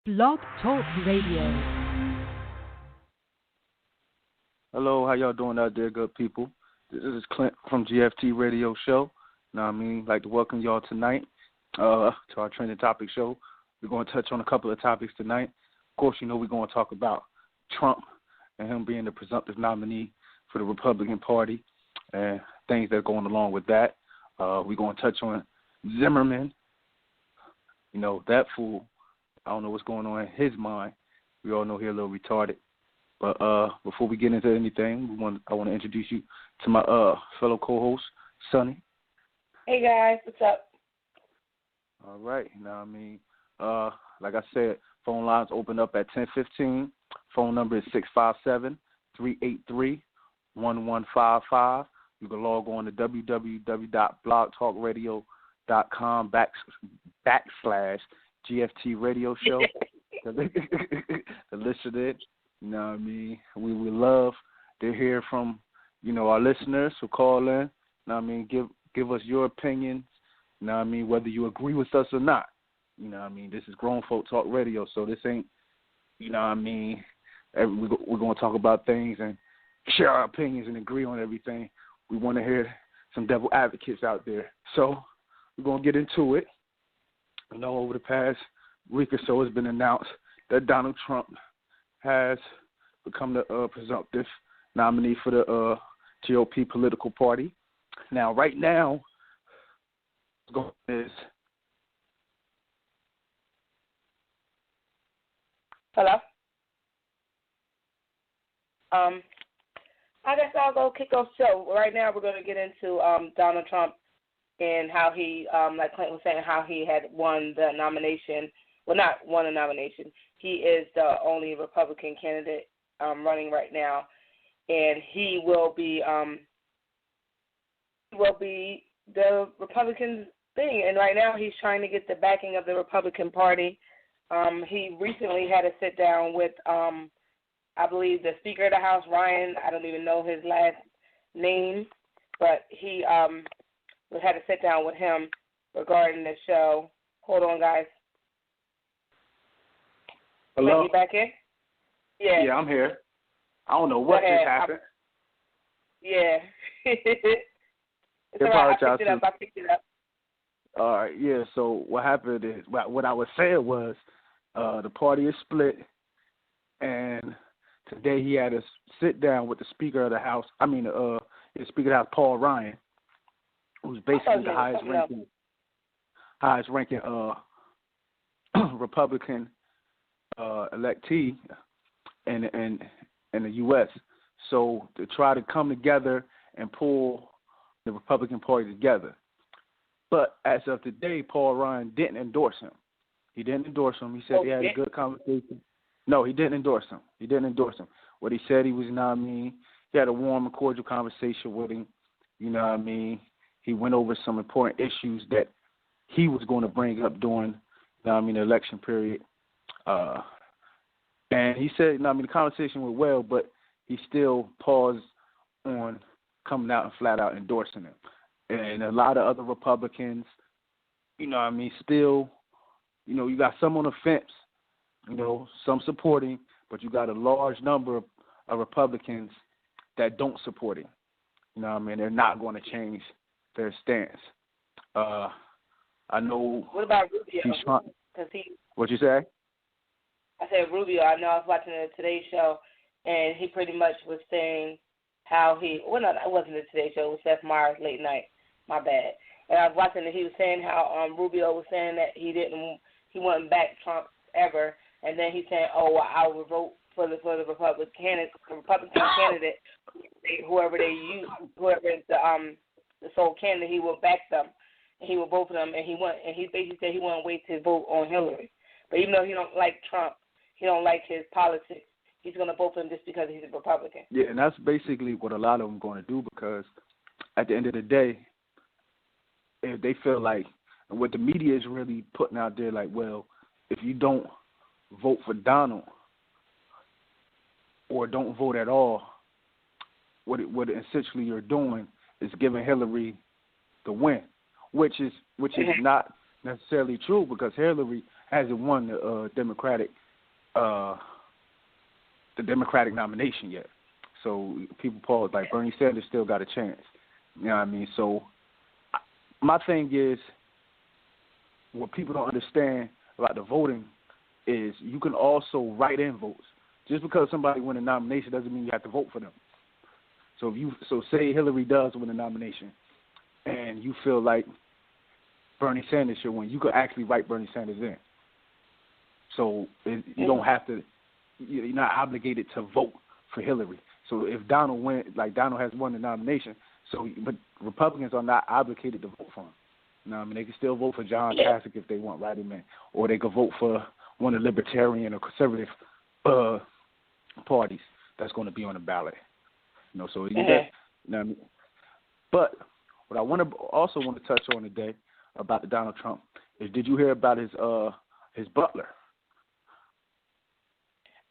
Blog Talk Radio. Hello, how y'all doing out there, good people? This is Clint from GFT Radio Show. I'd like to welcome y'all tonight to our trending topic show. We're going to touch on a couple of topics tonight. Of course, we're going to talk about Trump and him being the presumptive nominee for the Republican Party and things that are going along with that. We're going to touch on Zimmerman. That fool. I don't know what's going on in his mind. We all know he's a little retarded. But before we get into anything, I want to introduce you to my fellow co-host, Sonny. Hey, guys. What's up? All right. Like I said, phone lines open up at 10:15. Phone number is 657-383-1155. You can log on to www.blogtalkradio.com/GFT Radio Show to listen to it. We would love to hear from, our listeners who call in. Give us your opinions. Whether you agree with us or not. This is Grown Folk Talk Radio, so this ain't, we're going to talk about things and share our opinions and agree on everything. We want to hear some devil advocates out there. So we're going to get into it. Over the past week or so, it's been announced that Donald Trump has become the presumptive nominee for the GOP political party. Now, right now, is hello. I guess I'll go kick off the show. Right now, we're going to get into Donald Trump and how he, like Clinton was saying, how he had won the nomination. Well, not won a nomination. He is the only Republican candidate running right now, and he will be the Republicans' thing. And right now, he's trying to get the backing of the Republican Party. He recently had a sit down with, I believe, the Speaker of the House, Ryan. I don't even know his last name, but he had a sit down with him regarding the show. Hold on, guys. Hello? Are you back in? Yeah. Yeah, I'm here. I don't know what just happened. Yeah. It's all right. I picked it up. All right, yeah, so what happened is, what I was saying was the party is split, and today he had a sit down with the Speaker of the House, the Speaker of the House, Paul Ryan, who's basically the highest ranking Republican electee in the U.S. So to try to come together and pull the Republican Party together. But as of today, Paul Ryan didn't endorse him. He didn't endorse him. He said he had a good conversation. No, he didn't endorse him. What he said, he was, he had a warm and cordial conversation with him. He went over some important issues that he was going to bring up during, the election period. And he said, the conversation went well, but he still paused on coming out and flat out endorsing him. And a lot of other Republicans, still, you got some on the fence, some supporting, but you got a large number of Republicans that don't support him. They're not going to change their stance. I know. What about Rubio? What'd you say? I said Rubio. I know I was watching the Today Show, and he pretty much was saying how it wasn't the Today Show. It was Seth Meyers late night. My bad. And I was watching it. He was saying how Rubio was saying that he wouldn't back Trump ever, and then he's saying, I would vote for the Republican candidate, whoever is the sole candidate, he will back them, and he will vote for them, and he basically said he wouldn't wait to vote on Hillary. But even though he don't like Trump, he don't like his politics, he's going to vote for him just because he's a Republican. Yeah, and that's basically what a lot of them are going to do, because at the end of the day, if they feel like, and what the media is really putting out there, like, well, if you don't vote for Donald or don't vote at all, what essentially you're doing is giving Hillary the win, which is not necessarily true, because Hillary hasn't won the Democratic nomination yet. So people pause like Bernie Sanders still got a chance. You know what I mean? So my thing is, what people don't understand about the voting is you can also write in votes. Just because somebody win a nomination doesn't mean you have to vote for them. So say Hillary does win a nomination, and you feel like Bernie Sanders should win, you could actually write Bernie Sanders in. So you don't have to. You're not obligated to vote for Hillary. So if Donald has won the nomination, but Republicans are not obligated to vote for him. You know what I mean? They can still vote for John Kasich if they want, write him in, or they could vote for one of the libertarian or conservative parties that's going to be on the ballot. You know, so you know what I mean? But what I also want to touch on today about the Donald Trump is, did you hear about his butler?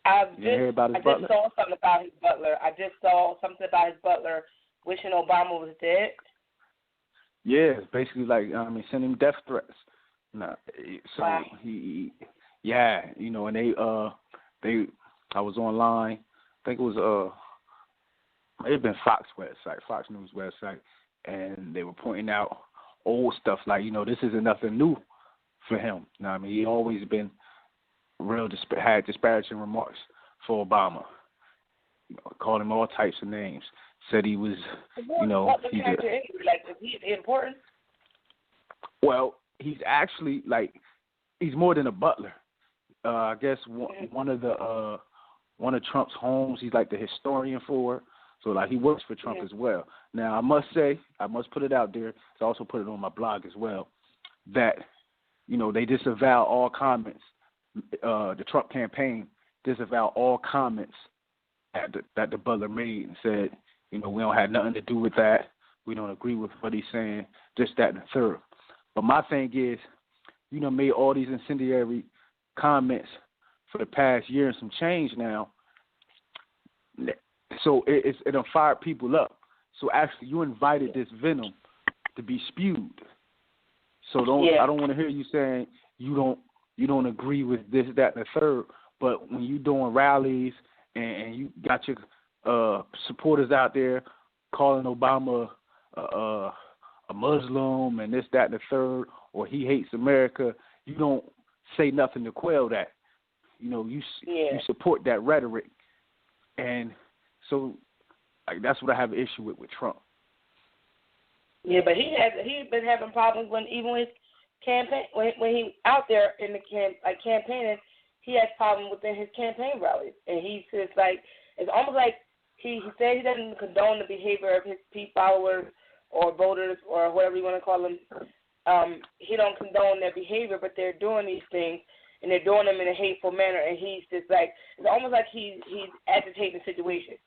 I just saw something about his butler. I just saw something about his butler wishing Obama was dead. Yeah, it's basically like sending death threats. No, so wow. and I was online. I think it was it had been Fox News website, and they were pointing out old stuff like, this isn't nothing new for him. You know what I mean? He always been had disparaging remarks for Obama. Called him all types of names. Said he was, is he important? Well, he's actually he's more than a butler. I guess one of Trump's homes, he's like the historian for. So he works for Trump as well. Now I must put it out there. I also put it on my blog as well, that they disavow all comments. The Trump campaign disavow all comments that the butler made and said, we don't have nothing to do with that. We don't agree with what he's saying, just that and the third. But my thing is, made all these incendiary comments for the past year and some change now. So it fired people up. So actually, you invited this venom to be spewed. So I don't want to hear you saying you don't agree with this, that, and the third. But when you doing rallies and you got your supporters out there calling Obama a Muslim and this, that, and the third, or he hates America, you don't say nothing to quell that. You support that rhetoric, and so that's what I have an issue with Trump. Yeah, but he's been having problems even with his campaign when he out there in the campaigning. He has problems within his campaign rallies, and he's just it's almost like he said he doesn't condone the behavior of his followers or voters or whatever you want to call them. He don't condone their behavior, but they're doing these things, and they're doing them in a hateful manner, and he's just it's almost like he's agitating the situation.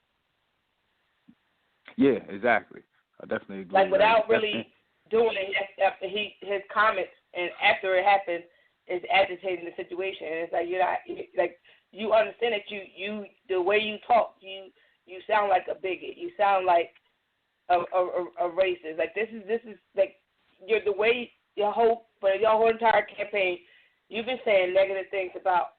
Yeah, exactly. I definitely agree. Without really doing it after his comments and after it happens is agitating the situation, and it's you're not you understand that you the way you talk you sound like a bigot. You sound like a racist. This is you're the way your whole entire campaign you've been saying negative things about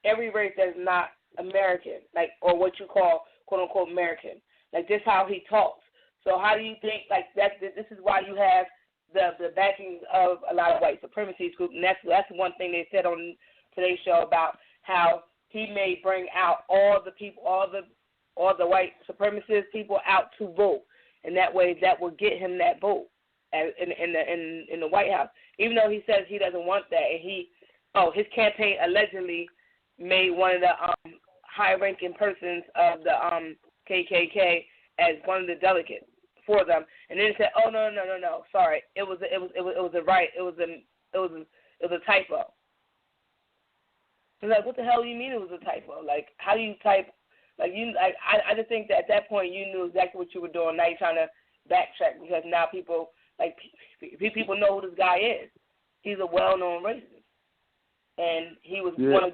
every race that's not American, or what you call quote unquote American. This how he talks. So how do you think this is why you have the backing of a lot of white supremacy groups, and that's one thing they said on today's show about how he may bring out all the people, all the white supremacist people out to vote, and that way that will get him that vote in the White House. Even though he says he doesn't want that, and his campaign allegedly made one of the high-ranking persons of the KKK as one of the delegates for them, and then said, "Oh no, sorry, it was a typo." It's what the hell do you mean it was a typo? How do you type? I just think that at that point you knew exactly what you were doing. Now you're trying to backtrack because now people know who this guy is. He's a well-known racist, and he was going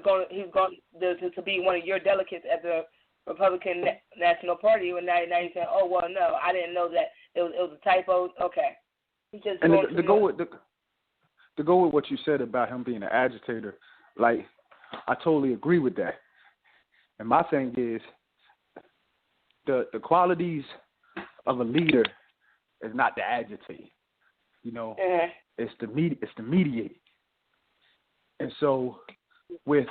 to be one of your delegates at the Republican National Party, and now you're saying, "Oh well, no, I didn't know that it was a typo." Okay, he just to go with what you said about him being an agitator, Like, I totally agree with that. And my thing is, the qualities of a leader is not to agitate. You know, it's to mediate. And so, with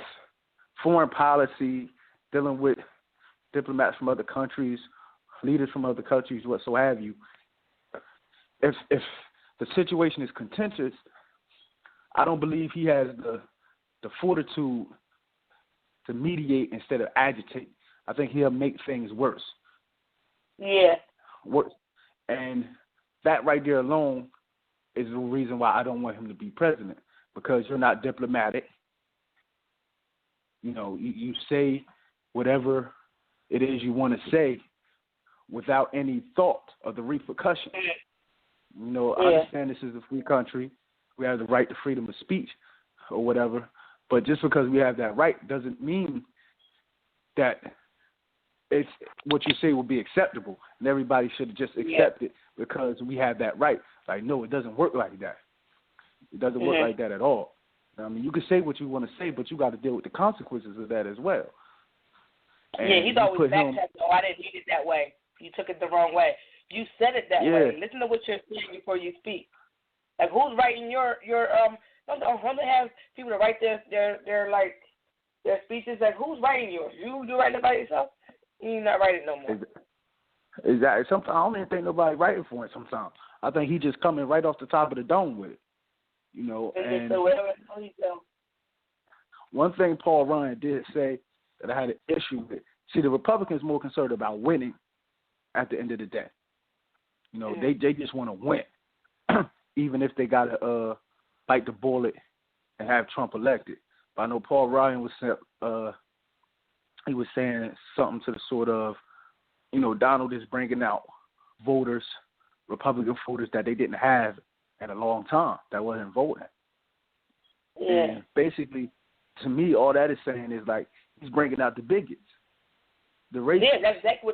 foreign policy, dealing with diplomats from other countries, leaders from other countries, what so have you, if the situation is contentious, I don't believe he has the fortitude to mediate instead of agitate. I think he'll make things worse. Yeah. Worse. And that right there alone is the reason why I don't want him to be president, because you're not diplomatic. You know, you say whatever it is you want to say without any thought of the repercussions. You know, I understand this is a free country. We have the right to freedom of speech or whatever. But just because we have that right doesn't mean that it's what you say will be acceptable and everybody should just accept it because we have that right. Like, no, it doesn't work like that. It doesn't work like that at all. I mean, you can say what you want to say, but you got to deal with the consequences of that as well. And he's always backtracking. Oh, I didn't mean it that way. You took it the wrong way. You said it that way. Listen to what you're saying before you speak. Like, who's writing your don't they have people to write their speeches? Like, who's writing yours? You writing it by yourself? You're not writing no more. Exactly. Sometimes I don't even think nobody writing for it. Sometimes I think he just coming right off the top of the dome with it. You know, and one thing Paul Ryan did say that I had an issue with. See, the Republicans more concerned about winning at the end of the day. You know, they just want to win, even if they got to bite the bullet and have Trump elected. But I know Paul Ryan was he was saying something to the sort of, you know, Donald is bringing out voters, Republican voters that they didn't have in a long time that wasn't voting. Yeah. And basically, to me, all that is saying is like he's bringing out the bigots, the racists. Yeah, that's exactly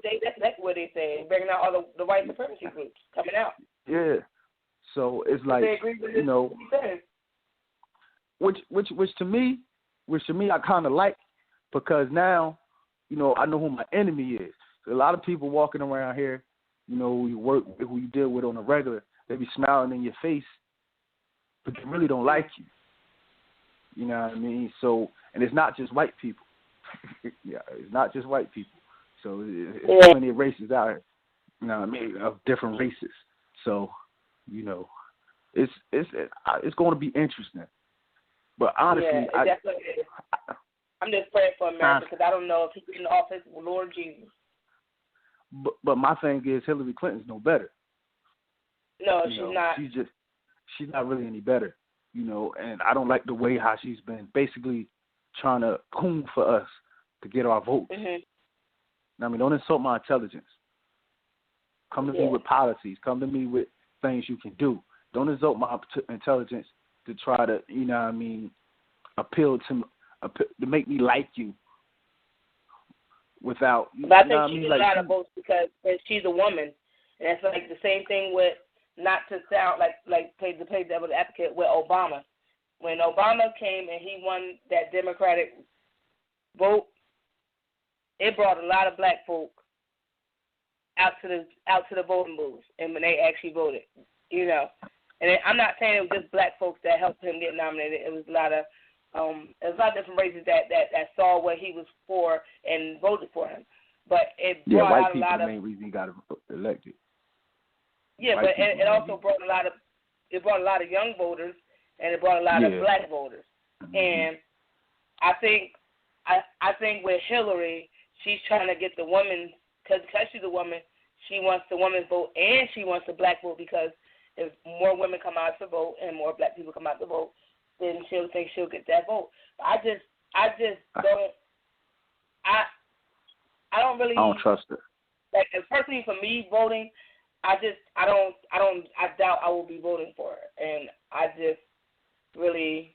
what they say. Bringing out all the white supremacy groups coming out. Yeah. So it's like, you know, which to me I kind of like, because now, you know, I know who my enemy is. So a lot of people walking around here, you know, who you deal with on a regular, they be smiling in your face, but they really don't like you. You know what I mean? So, and it's not just white people. It's not just white people. So there's plenty of races out here. You know what I mean? Of different races. So, you know, it's going to be interesting. But honestly, I'm just praying for America because I don't know if he's in office, Lord Jesus. But my thing is Hillary Clinton's no better. No, she's not. She's not really any better, you know. And I don't like the way how she's been basically trying to coon for us to get our votes. I mean, don't insult my intelligence. Come to me with policies. Come to me with things you can do. Don't insult my intelligence to try to, you know what I mean, appeal to make me like you. Without, but I think she gets a lot of votes because she's a woman, and it's like the same thing with, not to sound like play devil's advocate, with Obama. When Obama came and he won that Democratic vote, it brought a lot of black folk out to the voting booths, and when they actually voted, you know. And I'm not saying it was just black folks that helped him get nominated. It was a lot of different races that saw what he was for and voted for him. But it brought out a lot of. The main reason he got elected. Yeah, but it also brought a lot of young voters, and it brought a lot of black voters. And I think with Hillary, she's trying to get the women, because she's a woman, she wants the women's vote and she wants the black vote, because if more women come out to vote and more black people come out to vote, then she'll think she'll get that vote. I just don't. I don't really. I don't trust her. Like, personally, for me voting, I doubt I will be voting for her, and I just really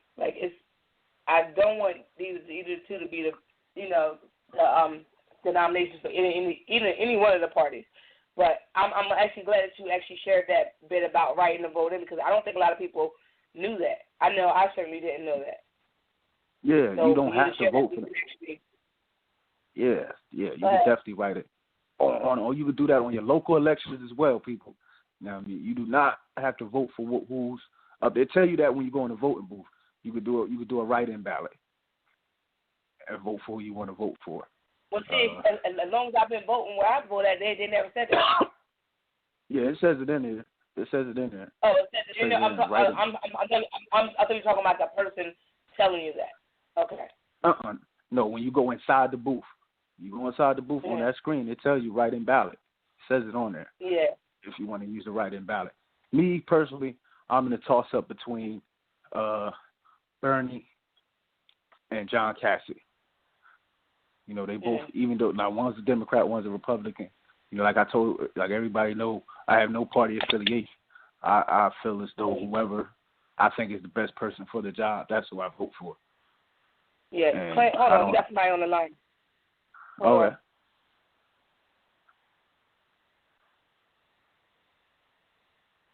I don't want either two to be the nominations for any one of the parties. But I'm actually glad that you actually shared that bit about writing the vote in, because I don't think a lot of people knew that. I know I certainly didn't know that. Yeah, So you don't have to vote for that. Yeah, you can definitely write it on, or you could do that on your local elections as well, people. Now, I mean, you do not have to vote for who's up. They tell you that when you go in the voting booth, you could do a write-in ballot and vote for who you want to vote for. Well, see, as long as I've been voting where I vote at, they never said that. Yeah, it says it in there. It says it in there. Oh, it says it in there. I thought you were talking about the person telling you that. Okay. No, when you go inside the booth, on that screen, it tells you write-in ballot. It says it on there. Yeah. If you want to use the write-in ballot. Me personally, I'm in a toss-up between Bernie and John Cassidy. You know, they both, even though now one's a Democrat, one's a Republican. You know, like everybody know, I have no party affiliation. I feel as though whoever I think is the best person for the job, that's who I vote for. Yeah, hold on, that's somebody on the line. Okay.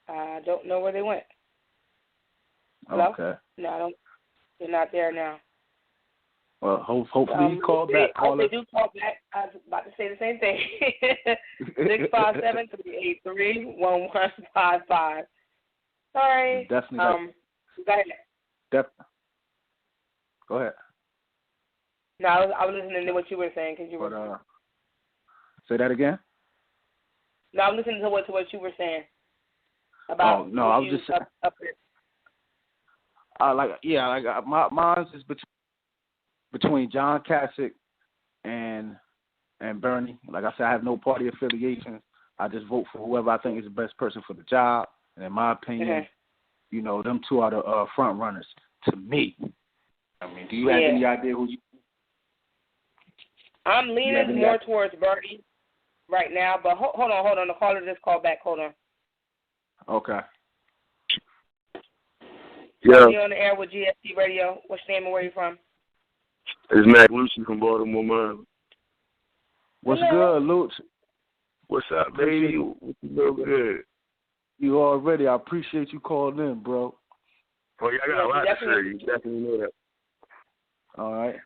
I don't know where they went. Hello? Okay. No, I don't. They're not there now. Well, hopefully you call back. They do call back. I was about to say the same thing. 657-383-1155. Sorry. Definitely. Go ahead. Go ahead. No, I was listening to what you were saying because you were. Say that again. No, I'm listening to what you were saying about. Oh no, I was just saying. Up there. Mine is between John Kasich and Bernie. Like I said, I have no party affiliations. I just vote for whoever I think is the best person for the job. And in my opinion, you know, them two are the front runners to me. I mean, do you have any idea who you? I'm leaning more towards Bernie right now, but hold on. The caller just called back. Hold on. Okay. Yeah. You on the air with GFT Radio. What's your name and where you from? It's Mac Lucci from Baltimore, Maryland. What's good, Luch? What's up, baby? What's good? You already. I appreciate you calling in, bro. Oh, yeah, I got a lot to say. You definitely know that. All right.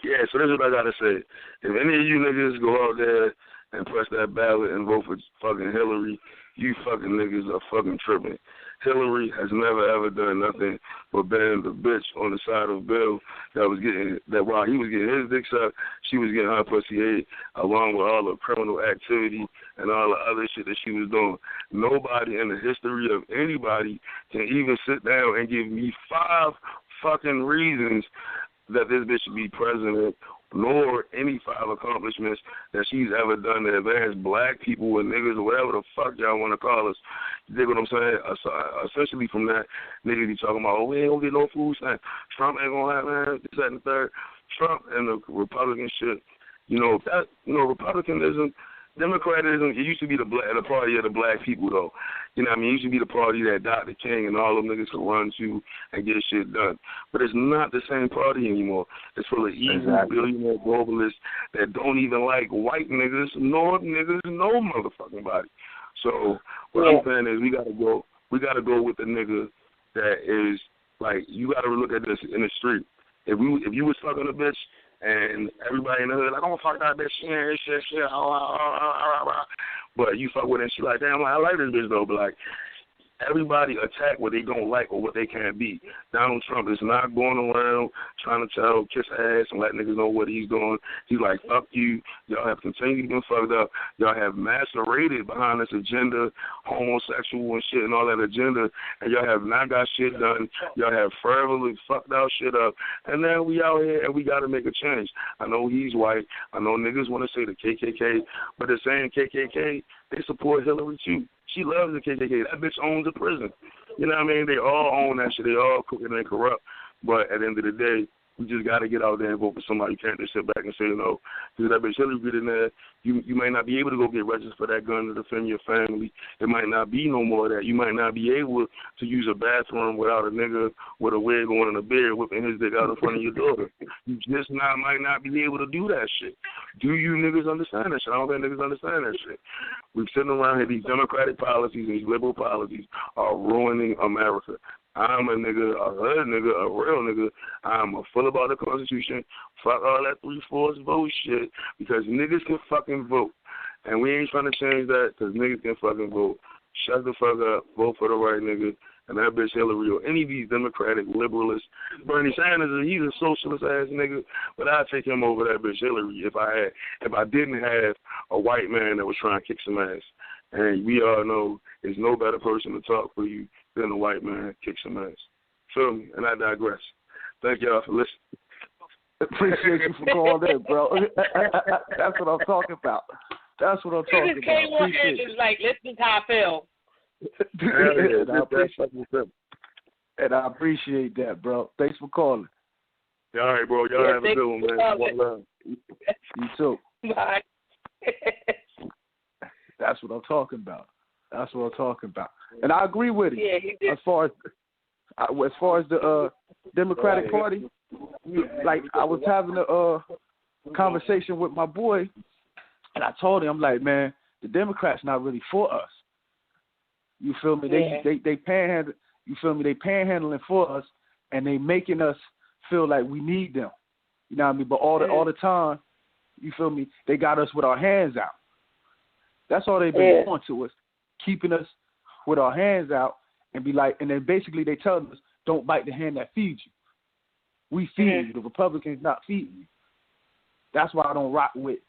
Yeah, so this is what I got to say. If any of you niggas go out there and press that ballot and vote for fucking Hillary, you fucking niggas are fucking tripping. Hillary has never, ever done nothing but been the bitch on the side of Bill that while he was getting his dick sucked, she was getting her pussy ate, along with all the criminal activity and all the other shit that she was doing. Nobody in the history of anybody can even sit down and give me 5 fucking reasons that this bitch should be president, nor any 5 accomplishments that she's ever done to advance black people or niggas or whatever the fuck y'all want to call us. You dig what I'm saying? Essentially from that, niggas be talking about, we ain't gonna get no food stamps. Trump ain't gonna have, man, this, that, and the third. Trump and the Republican shit, Republicanism, Democratism, it used to be the party of the black people, though. You know what I mean? It used to be the party that Dr. King and all them niggas could run to and get shit done. But it's not the same party anymore. It's full of evil billionaire globalists that don't even like white niggas, nor niggas, no motherfucking body. So what I'm saying is we gotta go with the nigga that is like, you gotta look at this in the street. If you was fucking a bitch and everybody in the hood like, oh, fuck that bitch, shit, but you fuck with her and she like, damn, I like this bitch though, but like, everybody attack what they don't like or what they can't be. Donald Trump is not going around trying to kiss ass and let niggas know what he's doing. He's like, fuck you. Y'all have continued to be fucked up. Y'all have masqueraded behind this agenda, homosexual and shit and all that agenda, and y'all have not got shit done. Y'all have foreverly fucked our shit up. And now we out here and we got to make a change. I know he's white. I know niggas want to say the KKK, but the same KKK, they support Hillary too. She loves the KKK. That bitch owns a prison. You know what I mean? They all own that shit. They all crooked and corrupt. But at the end of the day, we just got to get out there and vote for somebody. You can't just sit back and say no. Because that bitch Hillary get in there, you might not be able to go get registered for that gun to defend your family. It might not be no more of that. You might not be able to use a bathroom without a nigga with a wig on and a beard whipping his dick out in front of your daughter. You just might not be able to do that shit. Do you niggas understand that shit? I don't think niggas understand that shit. We're sitting around here, these democratic policies, these liberal policies are ruining America. I'm a nigga, a hood nigga, a real nigga. I'm a full about the Constitution. Fuck all that 3/4 vote shit because niggas can fucking vote. And we ain't trying to change that because niggas can fucking vote. Shut the fuck up. Vote for the right nigga. And that bitch Hillary or any of these Democratic liberalists. Bernie Sanders, he's a socialist ass nigga, but I'd take him over that bitch Hillary if I didn't have a white man that was trying to kick some ass. And we all know there's no better person to talk for you than a white man that kicks some ass. Feel me? And I digress. Thank y'all for listening. Appreciate you for calling in, bro. That's what I'm talking about. That's what I'm talking about. Came on here and just like, listen to how I feel. And I appreciate that, bro. Thanks for calling. All right, bro. Y'all have a good one, man. One love. You too. Bye. That's what I'm talking about. That's what I'm talking about. And I agree with it. Yeah, he did. As far as the Democratic Party, like I was having a conversation with my boy, and I told him, I'm like, man, the Democrats not really for us. You feel me? Yeah. They panhandle. You feel me? They panhandling for us, and they making us feel like we need them. You know what I mean? But all the time, you feel me? They got us with our hands out. That's all they've been doing to us, keeping us with our hands out, and be like, and then basically they tell us, don't bite the hand that feeds you. We feed you. The Republicans not feeding you. That's why I don't rock with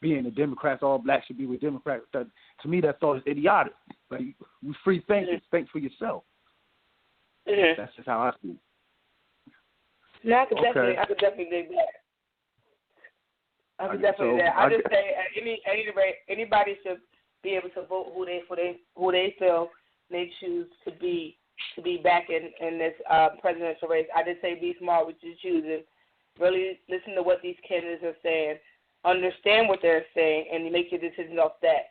being a Democrat. All blacks should be with Democrats. To me, that thought is idiotic. Like, we free thinkers. Think for yourself. That's just how I feel. No, I could definitely dig that. I could definitely dig that. I just say anybody should be able to vote who they feel they choose to be back in this presidential race. I just say be smart with your choosing. Really listen to what these candidates are saying. Understand what they're saying and make your decisions off that.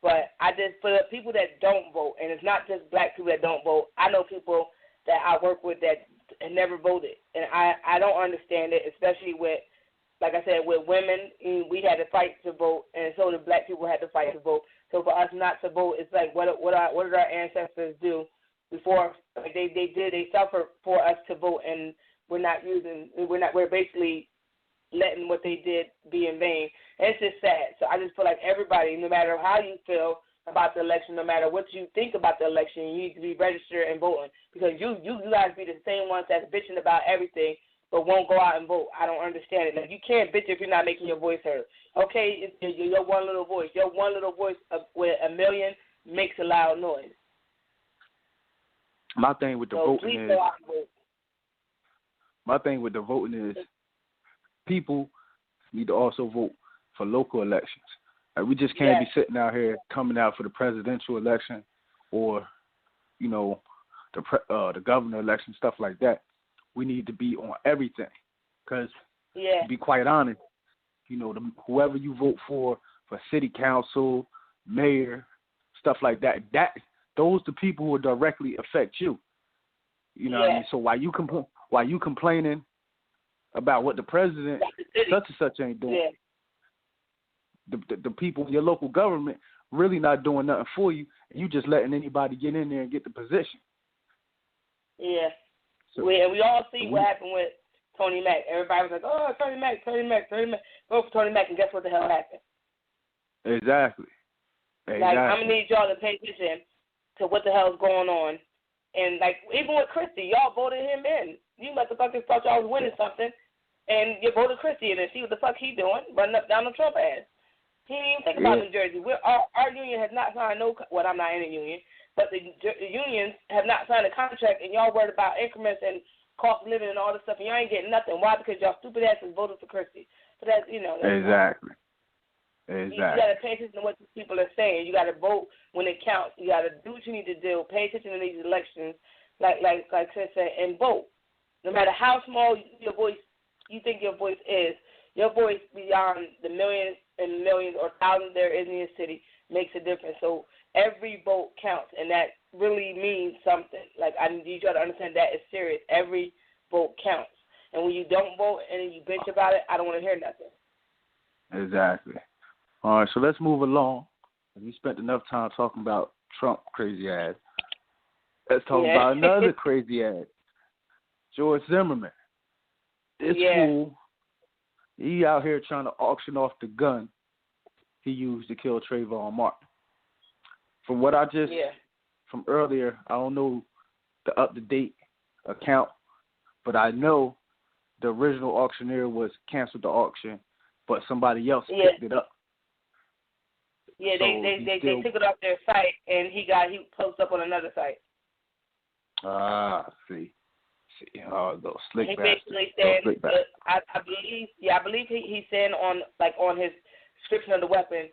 But I just, for the people that don't vote, and it's not just black people that don't vote, I know people that I work with that never voted. And I don't understand it, especially with, like I said, with women, we had to fight to vote, and so the black people had to fight to vote. So for us not to vote, it's like, what did our ancestors do before? Like they suffered for us to vote, and we're basically letting what they did be in vain. And it's just sad. So I just feel like everybody, no matter how you feel about the election, no matter what you think about the election, you need to be registered and voting, because you guys be the same ones that's bitching about everything but won't go out and vote. I don't understand it. Like, you can't bitch if you're not making your voice heard. Okay, it's your one little voice. Your one little voice with a million makes a loud noise. My thing with the voting is, go out and vote. My thing with the voting is, people need to also vote for local elections. Like, we just can't be sitting out here coming out for the presidential election or, you know, the governor election, stuff like that. We need to be on everything, because to be quite honest, you know, whoever you vote for city council, mayor, stuff like that, those the people who will directly affect you. You know what I mean? So while you complaining about what the president such and such ain't doing, the people in your local government really not doing nothing for you, and you just letting anybody get in there and get the position. Yeah. So, we all see what happened with Tony Mack. Everybody was like, oh, Tony Mack. Vote for Tony Mack, and guess what the hell happened? Exactly. Like, I'm going to need y'all to pay attention to what the hell's going on. And, like, even with Christie, y'all voted him in. You motherfuckers thought y'all was winning something, and you voted Christie in and see what the fuck he doing, running up Donald Trump ass. He didn't even think about New Jersey. Our union has not signed I'm not in a union, but the unions have not signed a contract, and y'all worried about increments and cost of living and all this stuff, and y'all ain't getting nothing. Why? Because y'all stupid asses voted for Christie. So that's, you know. Exactly. You got to pay attention to what these people are saying. You got to vote when it counts. You got to do what you need to do. Pay attention to these elections, like Chris said, and vote. No matter how small your voice, you think your voice is, your voice beyond the millions and millions or thousands there is in your city makes a difference. So every vote counts, and that really means something. Like, I need you to understand that it's serious. Every vote counts. And when you don't vote and you bitch about it, I don't want to hear nothing. Exactly. All right, so let's move along. We spent enough time talking about Trump crazy ass. Let's talk about another crazy ass. George Zimmerman. This fool, he out here trying to auction off the gun he used to kill Trayvon Martin. From what I just, from earlier, I don't know the up-to-date account, but I know the original auctioneer was canceled the auction, but somebody else picked it up. Yeah, So they took it off their site, and he posted up on another site. See. Those slick he bastards. Basically said, I believe he's saying on his description of the weapon,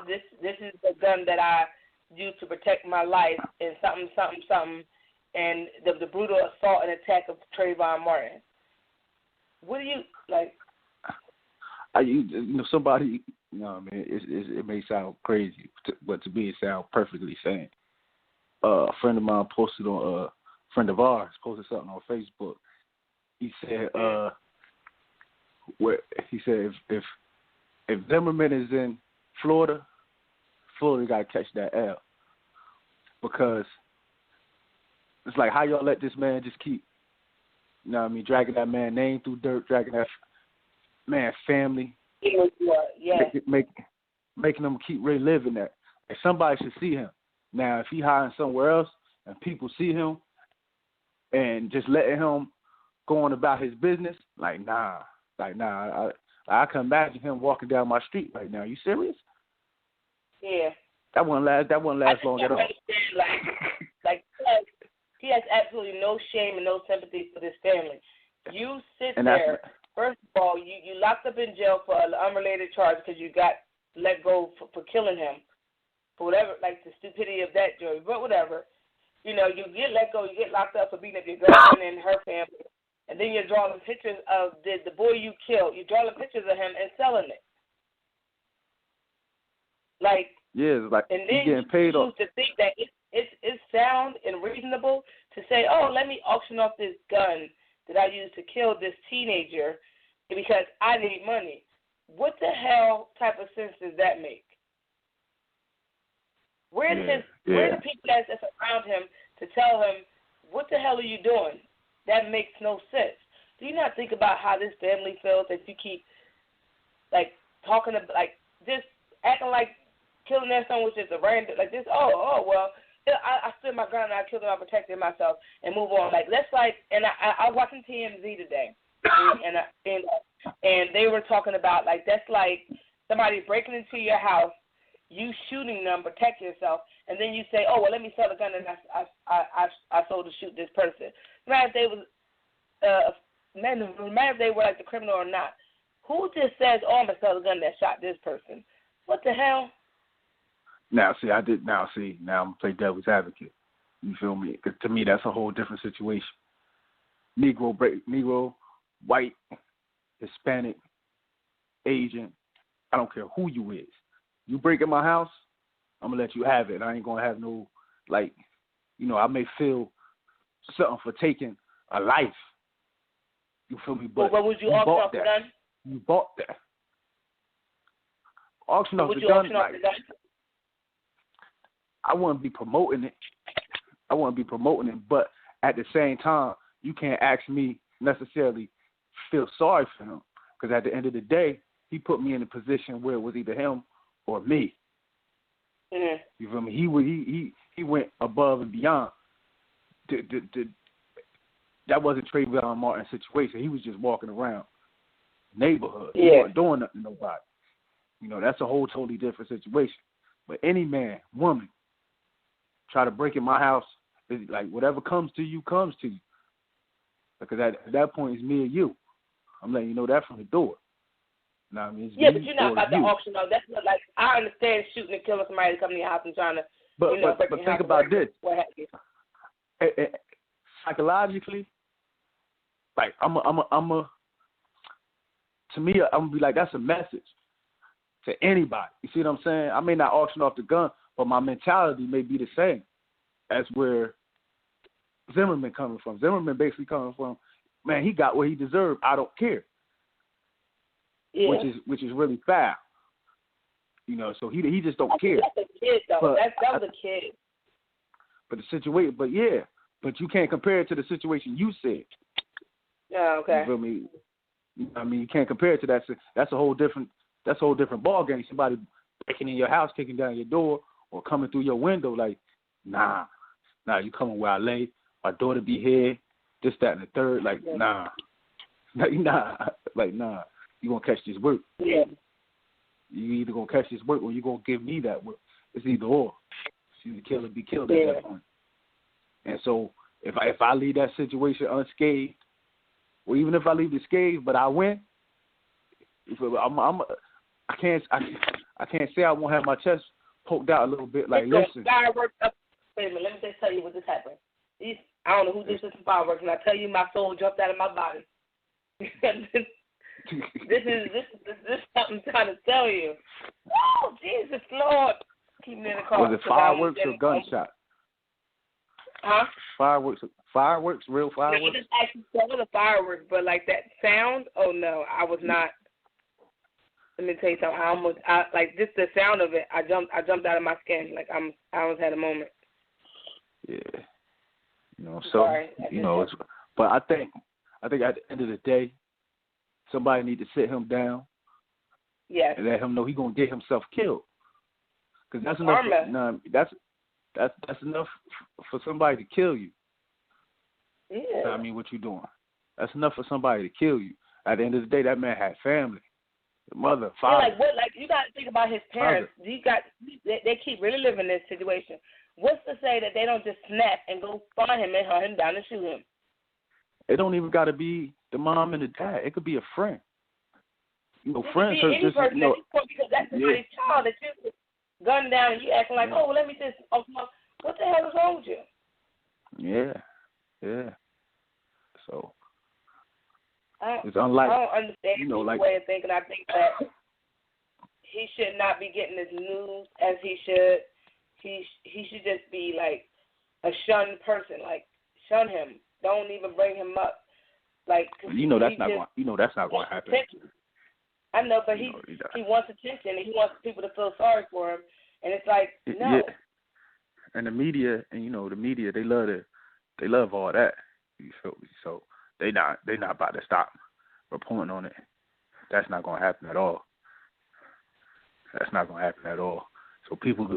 this is the gun that I used to protect my life and something, and the brutal assault and attack of Trayvon Martin. What do you like? Somebody, I mean, it may sound crazy, but to me it sounds perfectly sane. A friend of mine posted on friend of ours posted something on Facebook. He said, if Zimmerman is in Florida got to catch that L, because it's like, how y'all let this man just keep, dragging that man name through dirt, dragging that man family, making them keep reliving that. Like, somebody should see him. Now, if he hiding somewhere else and people see him, and just letting him go on about his business, I can imagine him walking down my street right now. You serious? Yeah. That won't last long at all. He has absolutely no shame and no sympathy for this family. You sit there. First of all, you locked up in jail for an unrelated charge because you got let go for killing him, for whatever, like the stupidity of that jury, but whatever. You get let go, you get locked up for beating up your girlfriend and her family, and then you're drawing pictures of the boy you killed. You're drawing pictures of him and selling it. And then getting paid off. To think that it's sound and reasonable to say, oh, let me auction off this gun that I used to kill this teenager because I need money. What the hell type of sense does that make? Where are the people that's around him to tell him, what the hell are you doing? That makes no sense. Do you not think about how this family feels that you keep, talking about, just acting like killing their son was just a random, this, well, I stood my ground and I killed him, I protected myself, and move on. I was watching TMZ today, and they were talking about, that's like somebody breaking into your house, you shooting them, protect yourself, and then you say, oh, well, let me sell the gun and I sold to shoot this person. No matter if they were like the criminal or not. Who just says, oh, I'm going to sell the gun that shot this person? What the hell? Now, I'm going to play devil's advocate. You feel me? 'Cause to me, that's a whole different situation. Negro, white, Hispanic, Asian, I don't care who you is. You break in my house, I'm going to let you have it. I ain't going to have no, I may feel something for taking a life. You feel me? But would you auction off the gun? You bought that. Auction off the gun? I wouldn't be promoting it. But at the same time, you can't ask me necessarily feel sorry for him, because at the end of the day, he put me in a position where it was either him or me. Mm-hmm. You feel me? He went above and beyond. That wasn't Trayvon Martin's situation. He was just walking around the neighborhood. He wasn't doing nothing to nobody. That's a whole totally different situation. But any man, woman, try to break in my house, it's like whatever comes to you, comes to you. Because at that point, it's me or you. I'm letting you know that from the door. But you're not about to auction off. That's not I understand shooting and killing somebody to come to your house and trying to. But think about this. What have you? Psychologically, to me, I'm gonna be like, that's a message to anybody. You see what I'm saying? I may not auction off the gun, but my mentality may be the same as where Zimmerman coming from. Zimmerman basically coming from, man, he got what he deserved. I don't care. Yeah. Which is really foul. So he just don't care. That's a kid though. That was a kid. But the situation, but you can't compare it to the situation you said. Oh, okay. You feel me? I mean, you can't compare it to that. That's a whole different ball game. Somebody breaking in your house, kicking down your door, or coming through your window. Like, nah, you coming where I lay. My daughter be here. This, that, and the third. Like, nah. You gonna catch this work. Yeah. You either gonna catch this work or you gonna give me that work. It's either or. It's either kill or be killed at that point. And so if I leave that situation unscathed, or even if I leave it scathed, but I win, I can't say I won't have my chest poked out a little bit. Like, listen. Fireworks up. Wait a minute, let me just tell you what just happened. I don't know who did this to fireworks, and I tell you, my soul jumped out of my body. This is something I'm trying to tell you. Oh, Jesus Lord! Keep me in the car. Was it fireworks or gunshot? Huh? Fireworks, real fireworks. I just actually saw the fireworks, but like that sound. Oh no, I was not. Let me tell you something. Like just the sound of it. I jumped out of my skin. Like I almost had a moment. Yeah. So sorry, but I think at the end of the day, somebody need to sit him down. Yes. And let him know he's gonna get himself killed. Because that's enough. That's enough for somebody to kill you. Yeah. I mean, what you doing? That's enough for somebody to kill you. At the end of the day, that man had family, mother, father. Yeah, like what? Like you got to think about his parents. They keep really living this situation. What's to say that they don't just snap and go find him and hunt him down and shoot him? It don't even got to be the mom and the dad. It could be a friend. Friends are just because that's somebody's child that you gun down and you acting like, oh, well, let me just. Oh, what the hell is wrong with you? Yeah. So it's unlike. I don't understand his way of thinking. I think that he should not be getting his news as he should. He should just be like a shunned person. Like shun him. Don't even bring him up. Like that's not going to happen. Attention. I know, but he wants attention and he wants people to feel sorry for him. And it's like no. Yeah. And the media, they love all that. You feel me? So they not about to stop reporting on it. That's not going to happen at all. That's not going to happen at all. So people,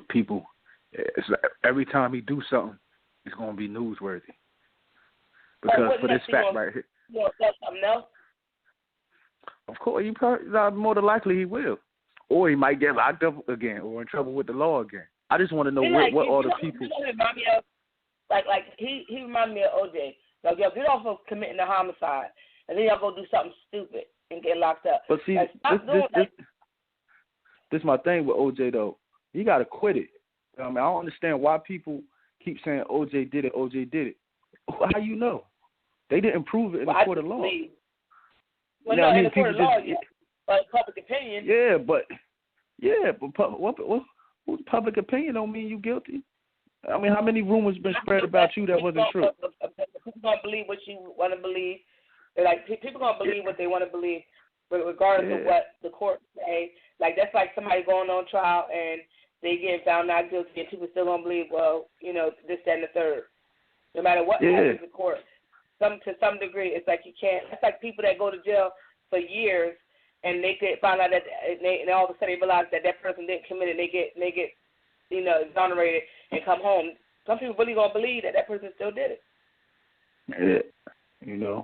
it's like every time he do something, it's going to be newsworthy. Because for this fact right here. You want to say something else? Of course, more than likely he will. Or he might get locked up again or in trouble with the law again. I just want to know what all the people. He remind me of, like he remind me of OJ. Like, yo, get off of committing a homicide, and then y'all go do something stupid and get locked up. But see, this is my thing with OJ though. He got to quit it. I mean, I don't understand why people keep saying OJ did it. How you know? They didn't prove it in the court of law. Well, no, in the court of law, but public opinion. Yeah, but what's public opinion don't mean you guilty. I mean, how many rumors been spread about you that wasn't true? People gonna believe what you want to believe. Like people gonna believe what they want to believe, regardless of what the court say. Like that's like somebody going on trial and they get found not guilty, and people still gonna believe, well, this, that, and the third. No matter what happens in court, to some degree, it's like you can't. It's like people that go to jail for years and they get found out that and all of a sudden they realize that person didn't commit it. They get exonerated and come home. Some people really gonna believe that person still did it. Yeah,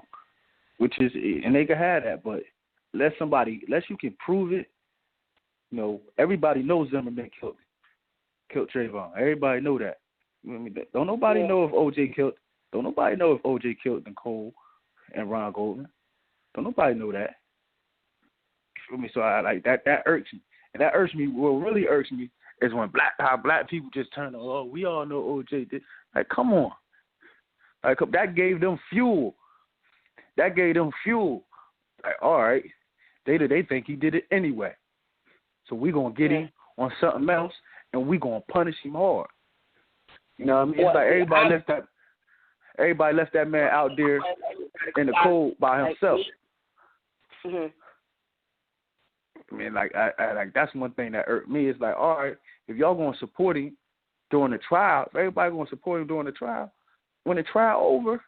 which is, and they can have that, but unless you can prove it, everybody knows Zimmerman killed Trayvon. Everybody know that. Don't nobody know if OJ killed. Don't nobody know if OJ killed Nicole and Ron Goldman. Don't nobody know that. You feel me? So I like that. That irks me, and that irks me. What really irks me is when black people just turn on. Oh, we all know OJ did. Like, come on. Like, that gave them fuel. Like, all right, they think he did it anyway. So we gonna get him on something else, and we gonna punish him hard. You know what I mean? It's like everybody left that man out there in the cold by himself. Mm-hmm. I mean, like, I like that's one thing that irked me. It's like, all right, if y'all gonna support him, during the trial. Everybody gonna support him during the trial. When the trial over,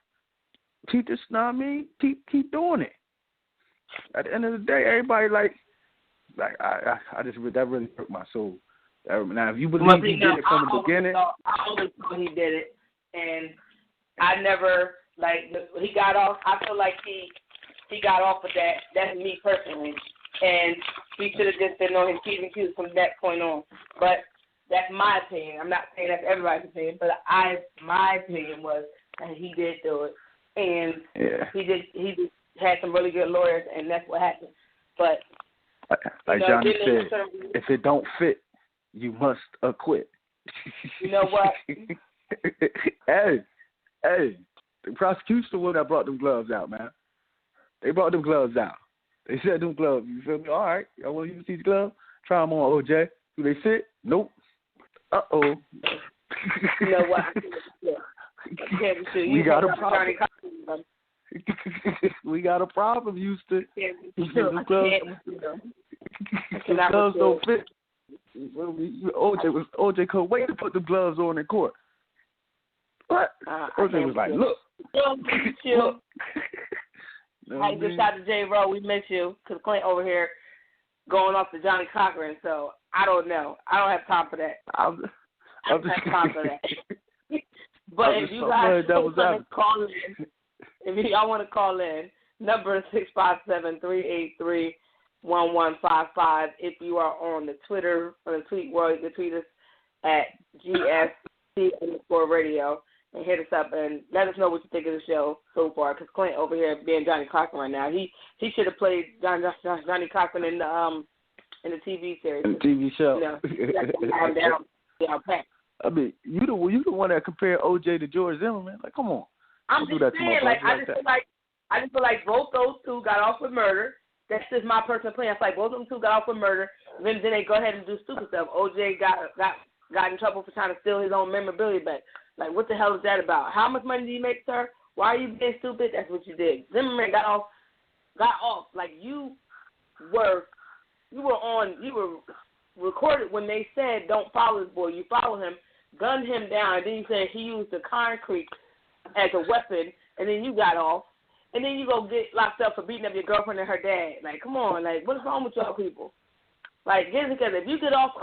keep this. Know what I mean? Keep doing it. At the end of the day, everybody like I just that really hurt my soul. Now, if you believe he did it from the beginning, I always thought he did it, and I never he got off. I feel like he got off of that. That's me personally, and he should have just been on his P's and Q's from that point on. But that's my opinion. I'm not saying that's everybody's opinion, but my opinion was that he did do it, and he just had some really good lawyers, and that's what happened. But like Johnny said, if it don't fit, you must acquit. You know what? Hey, the prosecution the one that brought them gloves out, man. They brought them gloves out. They said them gloves. You feel me? All right, I want to use these gloves. Try them on, OJ. Do they fit? Nope. Uh-oh. You know what? We got a problem. We got a problem, Houston. The gloves don't fit. OJ couldn't wait to put the gloves on in court. What? OJ was like, look. Look. I just shot to J. Rowe. We miss you because Clint over here going off to Johnny Cochran. So I don't know. I don't have time for that. I don't have time for that. But if you guys want to call in, if y'all want to call in, number is 657-383-1155. If you are on the Twitter or the tweet world, you can tweet us at GSC_radio and hit us up and let us know what you think of the show so far. Because Clint over here being Johnny Cochran right now, he should have played Johnny Cochran in the TV series. In the TV show. Down pat. I mean, you the one that compared OJ to George Zimmerman. Like, come on. I'm just saying, I just feel like both those two got off with murder. That's just my personal opinion. I feel like both of them two got off with murder. Then they go ahead and do stupid stuff. OJ got in trouble for trying to steal his own memorabilia back. Like, what the hell is that about? How much money do you make, sir? Why are you being stupid? That's what you did. Zimmerman got off. Like, you were recorded when they said don't follow this boy. You follow him, gunned him down, and then you said he used the concrete as a weapon, and then you got off, and then you go get locked up for beating up your girlfriend and her dad. Like, come on, like, what's wrong with y'all people? Like, get it together. If you get off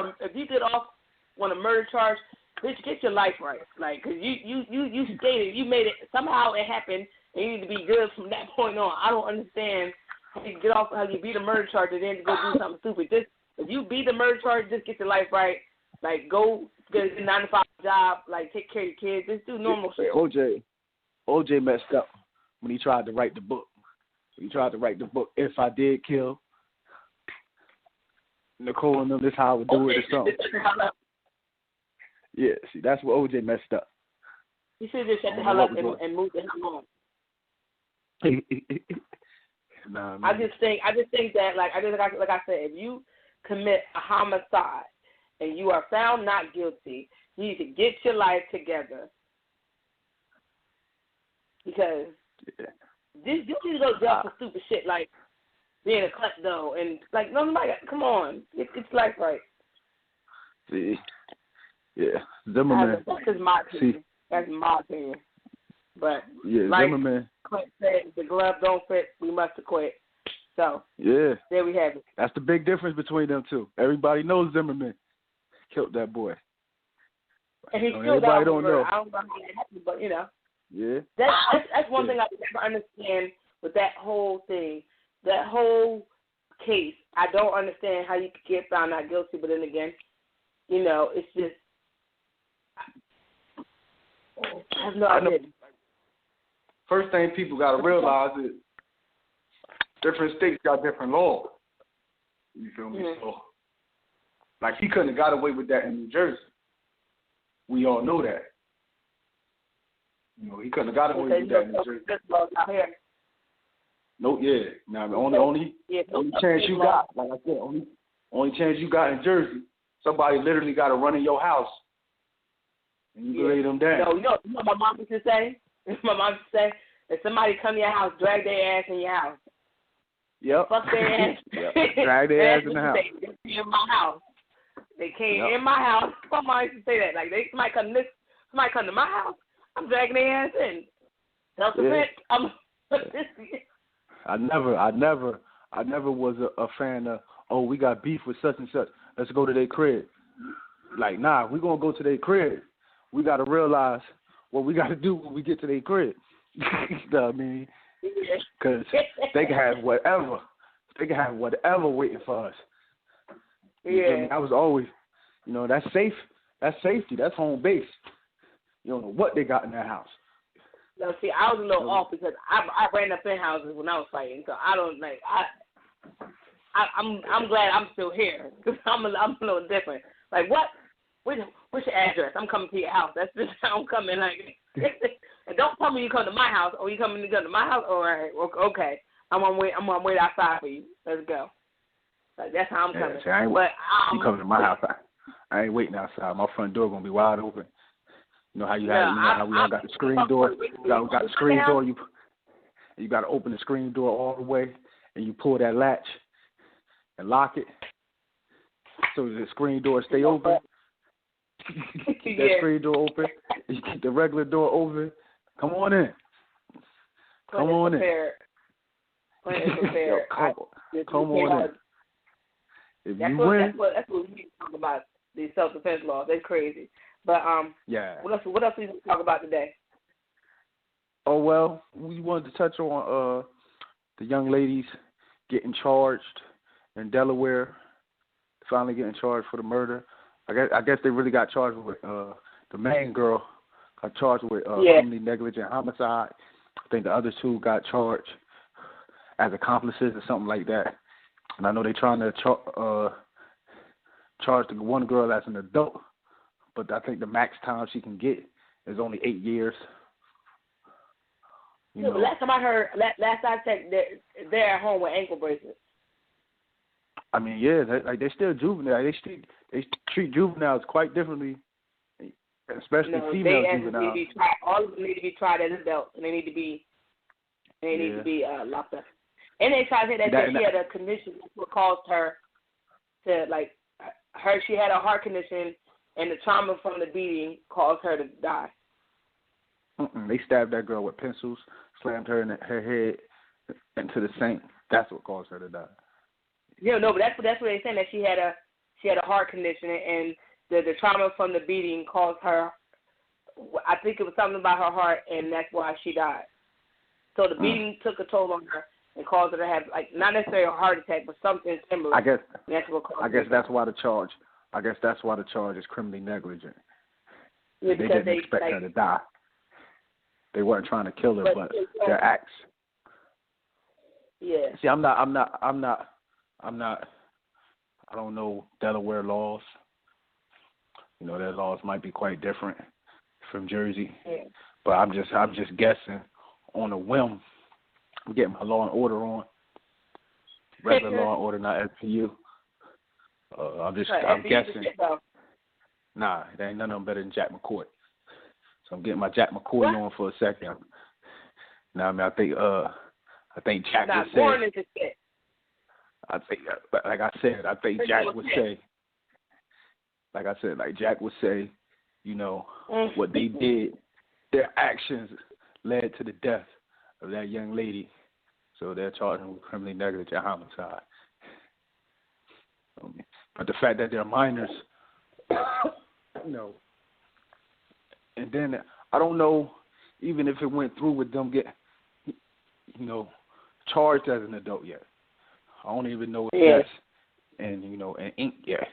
on a murder charge, bitch, get your life right. Like, cause you skated, you made it. Somehow it happened, and you need to be good from that point on. I don't understand how you get off, how you beat a murder charge and then go do something stupid. Just if you beat the murder charge, just get your life right. Like, go get a 9-to-5 job. Like, take care of your kids. Just do normal shit. OJ messed up when he tried to write the book. If I Did Kill Nicole and them, this how I would do it or something. Yeah, see, that's where OJ messed up. You should just shut the hell up and move the hell on. Nah, I just think that, like I said, if you commit a homicide and you are found not guilty, you need to get your life together. Because you need to go to jail for stupid shit like being a klepto and like nobody. Come on, it's life right. See, yeah, Zimmerman. That's my opinion. That's my opinion. But yeah, like Zimmerman. Clint said, the glove don't fit. We must acquit. So yeah, there we have it. That's the big difference between them two. Everybody knows Zimmerman killed that boy. And he still everybody don't know. I don't know how it happened, but you know. Yeah. That's one thing I never understand with that whole thing, that whole case. I don't understand how you could get found not guilty, but then again, you know, it's just I have no idea. First thing people got to realize is different states got different laws. You feel me? Mm-hmm. So, like, he couldn't have got away with that in New Jersey. We all know that. You know, he couldn't have got away with that in New Jersey. Out here. No, yeah. Now, the only chance you got, like I said, only chance you got in Jersey, somebody literally got to run in your house, and you lay them down. No, you know what my mom used to say? My mom used to say, if somebody come to your house, drag their ass in your house. Yep. Fuck their ass. Yep. Drag their ass in the house. In my house. They came in my house. My mom used to say that. Like, somebody come to my house, I'm dragging their ass in. Self-defense, I never was a fan of, oh, we got beef with such and such, let's go to their crib. Like, nah, we going to go to their crib. We got to realize what we got to do when we get to their crib. You know what I mean? Because they can have whatever. They can have whatever waiting for us. Yeah. I was always, that's safe. That's safety. That's home base. You don't know what they got in that house. No, see, I was a little off because I ran up in houses when I was fighting, so I don't like. I'm glad I'm still here because I'm a little different. Like, what? What's your address? I'm coming to your house. That's just how I'm coming. Like, and don't tell me you come to my house. Or you coming to go to my house? All right, okay. I'm gonna wait outside for you. Let's go. Like, that's how I'm coming. See, you coming to my house? I ain't waiting outside. My front door gonna be wide open. You know how how we all got the screen door. We got the screen door. You got to open the screen door all the way, and you pull that latch and lock it so the screen door stay open. Keep that screen door open. You keep the regular door open. Come on in. Come on in. Come on in. If you win, that's what we talk about. These self-defense laws. They're crazy. But yeah. What else we talk about today? Oh, well, we wanted to touch on the young ladies getting charged in Delaware, finally getting charged for the murder. I guess they really got charged with the main girl got charged with criminally negligent homicide. I think the other two got charged as accomplices or something like that. And I know they're trying to charge the one girl as an adult. But I think the max time she can get is only 8 years. But last time I heard, last I checked, they're at home with ankle bracelets. I mean, yeah, they're still juvenile. They treat juveniles quite differently, especially female juveniles. All of them need to be tried as adults, and they need to be locked up. And they tried to say that she had a condition that caused her to she had a heart condition. And the trauma from the beating caused her to die. They stabbed that girl with pencils, slammed her in her head into the sink. That's what caused her to die. Yeah, no, but that's what they're saying, that she had a heart condition, and the trauma from the beating caused her. I think it was something about her heart, and that's why she died. So the beating took a toll on her and caused her to have not necessarily a heart attack, but something similar. I guess that's why the charge. I guess that's why the charge is criminally negligent. Yeah, they didn't expect her to die. They weren't trying to kill her, but their acts. Yeah. See, I'm not. I don't know Delaware laws. Their laws might be quite different from Jersey. Yeah. But I'm just guessing on a whim. I'm getting my Law and Order on. Regular Law and Order, not SPU. I'm guessing. Nah, there ain't none of them better than Jack McCoy. So I'm getting my Jack McCoy on for a second. Now, I think Jack would say. I think, like I said, Jack would say. Like I said, Jack would say, what they did, their actions led to the death of that young lady. So they're charging with criminally negligent homicide. But the fact that they're minors, and then I don't know, even if it went through with them getting, charged as an adult yet. I don't even know if that's in ink yet,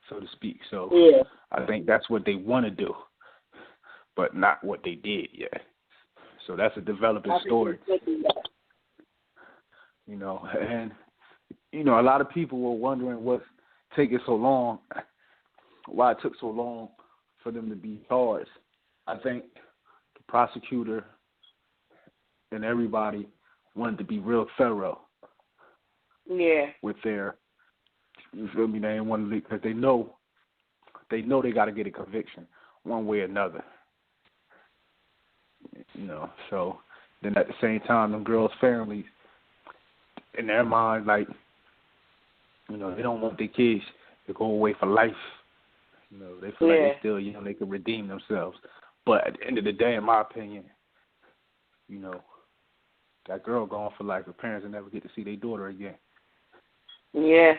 so to speak. So I think that's what they want to do, but not what they did yet. So that's a developing story. And a lot of people were wondering what's taking so long, why it took so long for them to be charged. I think the prosecutor and everybody wanted to be real thorough. Yeah. With their, you feel me? They didn't want to, because they know they got to get a conviction one way or another. So then at the same time, them girls' families, in their mind, they don't want their kids to go away for life You know, they feel like they're still young, they can redeem themselves. But at the end of the day, in my opinion, you know, that girl gone for life. Her parents will never get to see their daughter again. Yeah.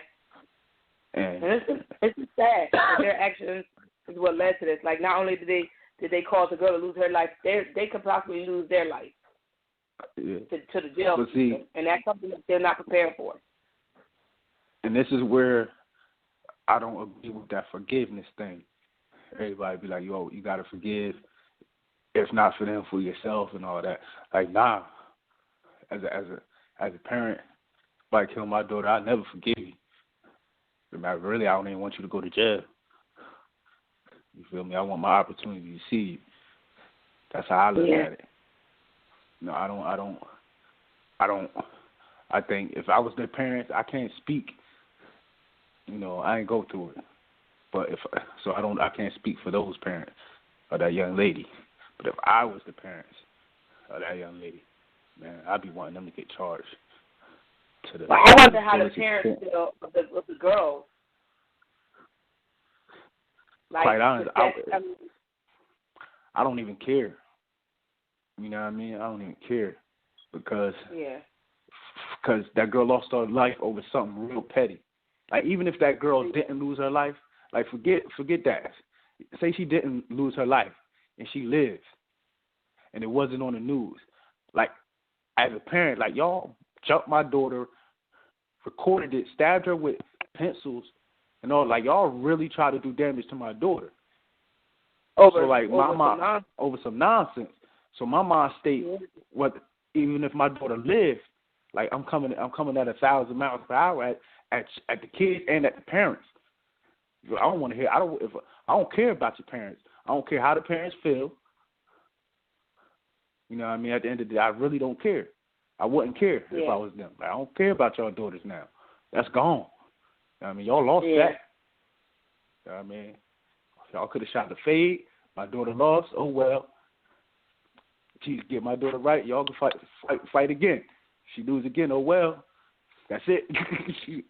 And it's just sad that their actions is what led to this. Like, not only did they cause the girl to lose her life, they could possibly lose their life to the jail system, and that's something that they're not prepared for. And this is where I don't agree with that forgiveness thing. Everybody be like, yo, you got to forgive. If not for them, for yourself and all that. Like, nah. As a parent, if I kill my daughter, I never forgive you. Really, I don't even want you to go to jail. You feel me? I want my opportunity to see you. That's how I look at it. No, I think if I was their parents, I can't speak. You know, I ain't go through it. But I can't speak for those parents or that young lady. But if I was the parents of that young lady, man, I'd be wanting them to get charged. I wonder how the parents feel of the girls. Like, quite honest, I don't even care. You know what I mean? I don't even care because that girl lost her life over something real petty. Like, even if that girl didn't lose her life, like, forget that. Say she didn't lose her life and she lived and it wasn't on the news. Like, as a parent, like, y'all jumped my daughter, recorded it, stabbed her with pencils and all. Like, y'all really try to do damage to my daughter. Over some nonsense. So my mom states, even if my daughter lived, like, I'm coming at 1,000 miles per hour at the kids and at the parents. I don't want to hear. I don't care about your parents. I don't care how the parents feel. You know what I mean? At the end of the day, I really don't care. I wouldn't care if I was them. Like, I don't care about y'all daughters now. That's gone. You know what I mean? Y'all lost that. You know what I mean? Y'all could have shot the fade. My daughter lost. Oh, well. Geez, get my daughter right. Y'all can fight again. She lose again. Oh, well. That's it.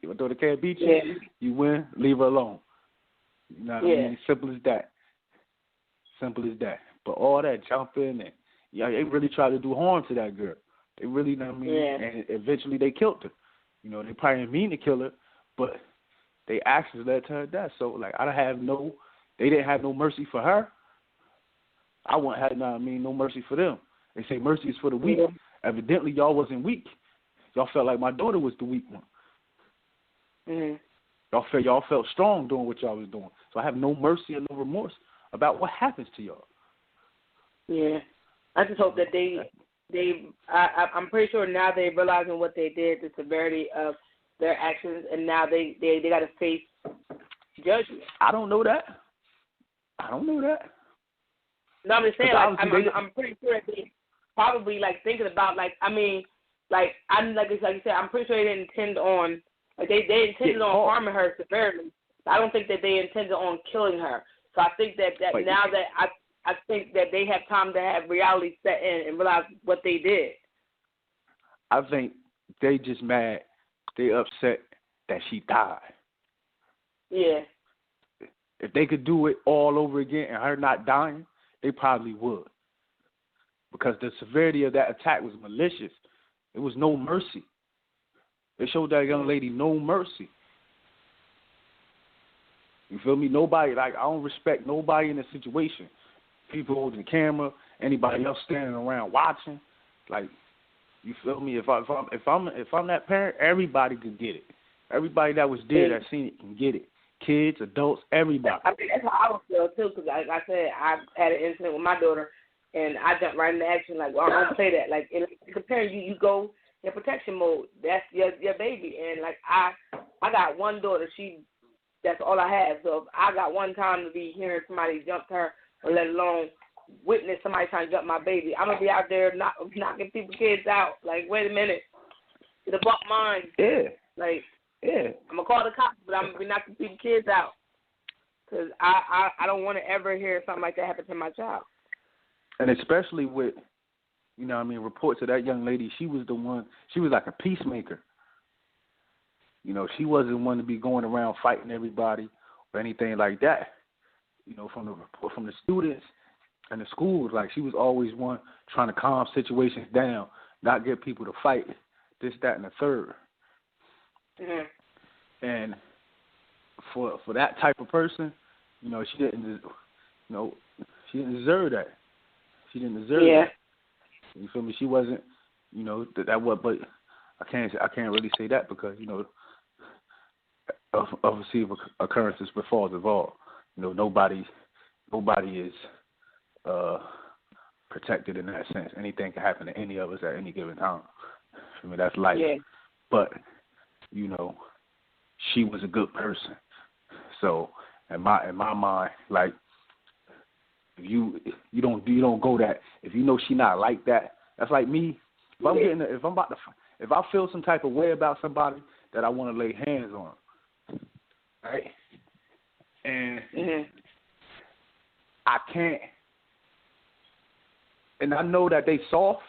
My daughter can't beat you. You win. Leave her alone. You know what I mean? Simple as that. Simple as that. But all that jumping and they really tried to do harm to that girl. They really, you know what I mean? And eventually they killed her. You know, they probably didn't mean to kill her, but they actions led to her death. So, like, they didn't have no mercy for her. I wouldn't have, no mercy for them. They say mercy is for the weak. Evidently, y'all wasn't weak. Y'all felt like my daughter was the weak one. Y'all felt strong doing what y'all was doing. So I have no mercy and no remorse about what happens to y'all. Yeah. I just hope that I'm pretty sure now they're realizing what they did, the severity of their actions, and now they got to face judgment. I don't know that. No, I'm just saying, I'm pretty sure that they probably, like, thinking about, like you said, I'm pretty sure they didn't intend on, like, they intended on harming her severely. I don't think that they intended on killing her. So I think that now that I think that they have time to have reality set in and realize what they did. I think they just mad. They upset that she died. Yeah. If they could do it all over again and her not dying, they probably would. Because the severity of that attack was malicious. There was no mercy. They showed that young lady no mercy. You feel me? Nobody, like, I don't respect nobody in the situation. People holding the camera, anybody else standing around watching. Like, you feel me? If I'm that parent, everybody could get it. Everybody that was there that seen it can get it. Kids, adults, everybody. I think that's how I would feel too, because like I said, I had an incident with my daughter, and I jumped right into action. Like, well, I don't play that. Like, comparing you go in protection mode. That's your baby, and like I got one daughter. That's all I have. So if I got one time to be hearing somebody jump her, or let alone witness somebody trying to jump my baby, I'm gonna be out there knocking people's kids out. Like, wait a minute, it's about mine. Yeah. Like, yeah, I'm gonna call the cops, but I'm gonna be knocking people's kids out because I don't want to ever hear something like that happen to my child. And especially with, reports of that young lady, she was the one. She was like a peacemaker. You know, she wasn't one to be going around fighting everybody or anything like that. from the students and the schools, like she was always one trying to calm situations down, not get people to fight, this, that, and the third. Mm-hmm. And for that type of person, she didn't, she didn't deserve that. She didn't deserve that. You feel me? She wasn't, that what, but I can't really say that because obviously occurrences befalls of all. Nobody is protected in that sense. Anything can happen to any of us at any given time. I mean, that's life. Yeah. But she was a good person. So in my mind, like if you don't go that, if she not like that, that's like me. If I feel some type of way about somebody that I want to lay hands on, right? And I can't, and I know that they soft.